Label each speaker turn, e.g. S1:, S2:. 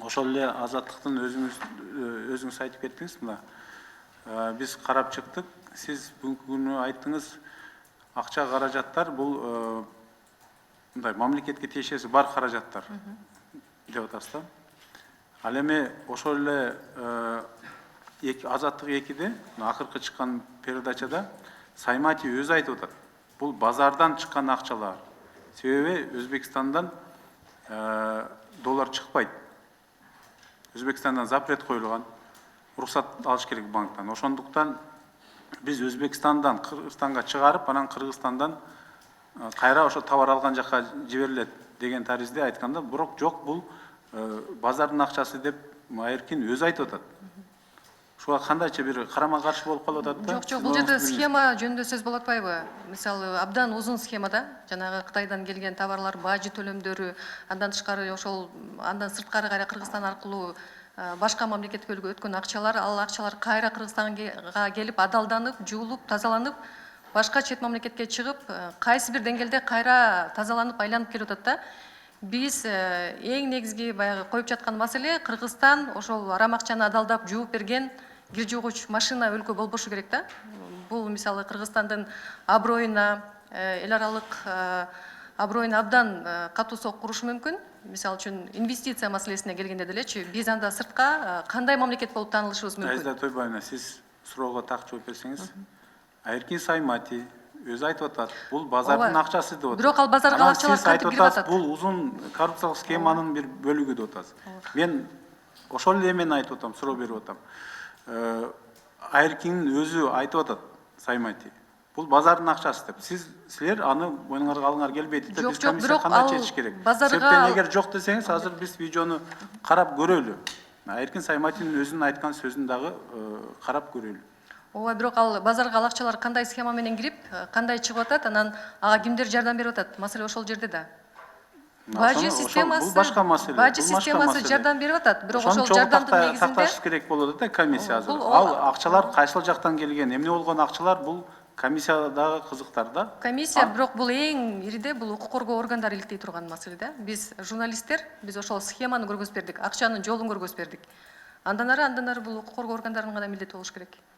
S1: ошол эле азаттыктын өзүңүз айтып кеттиңиз мына. Биз карап чыктык. Сиз бүгүнкү күнү айттыңыз, акча каражаттар бул мындай мамлекетке тиешеси бар каражаттар деп атасыз да. Ал эми ошол эле Азаттык 2-де акыркы чыккан передачада Саймати өзү айтып атат. Бул базардан чыккан акчалар. Себеби Өзбекстандан доллар чыкпайт. Өзбекстандан запрет коюлган. Уруксат алыш керек банктан. Ошондуктан биз Өзбекстандан Кыргызстанга чыгарып, анан Кыргызстандан кайра ошо товар алган жакка жиберилет деген таризде айтканда, бирок жок, бул базардын акчасы деп Айркин өзү айтып атат. Шуга кандайча бир карама каршы болуп калып атат да.
S2: Жок, бул жерде схема жөнүндө сөз болуп атпайбы? Мисалы, абдан узун схемада, жанагы Кытайдан келген товарлар, бажы төлөмдөрү, андан тышкары ошол андан сырткары кайра Кыргызстан аркылуу башка мамлекетке өткөн акчалар, ал акчалар кайра Кыргызстанга келип, адалданып, жуулуп, тазаланып, башка чет мамлекетке чыгып, кайсы бир деңгээлде кайра тазаланып, айланып келип атат да. Биз эң негизги баягы коюп жаткан маселе, Кыргызстан ошол арам акчаны адалдап жууп берген кир жуугуч машина өлкө болбошу керек да. Бул мисалы Кыргызстандын аброюна, эл аралык аброюна абдан катуу сокурушу мүмкүн. Мисалы үчүн инвестиция маселесине келгенде делечи, биз анда сыртка кандай мамлекет болуп таанылышыбыз мүмкүн?
S1: Айза Тойбаевна, сиз суроого так жооп берсеңиз. Айркин Саймати өзү айтып атат, бул базардын акчасы деп атат.
S2: Бирок ал базарга акчалар кантип кирип атат?
S1: Бул узун коррупциялык схеманын бир бөлүгү деп атасыз. Мен ошол эле эмени айтып атам, суроо берип атам. Айркин өзү айтып атат, Саймати. Бул базардын акчасы деп. Силер аны моюңарга алыңар келбейт деп, биз комиссия кандай чечиш керек? Себептен эгер жок десеңиз, азыр биз видеону карап көрөлү. Айркин Сайматинин өзүнүн айткан сөзүн дагы карап көрөлү.
S2: Ооба, бирок ал базарга акчалар кандай схема менен кирип, кандай чыгып атат, анан ага кимдер жардам берип атат? Маселе ошол жерде да. Бажы системасы,
S1: бул башка маселе.
S2: Бажы системасы жардам берип атат, бирок ошол жардамдын негизинде
S1: такташ керек болот да комиссия азыр. Ал акчалар кайсыл жактан келген, эмне болгон акчалар, бул комиссиядагы кызыктар да.
S2: Комиссия, бирок бул эң ириде бул укук коргоо органдары иликтей турган маселе да. Биз журналисттер, биз ошол схеманы көргөзүп бердик, акчанын жолун көргөзүп бердик. Андан ары бул укук коргоо органдарынын гана милдети болуш керек.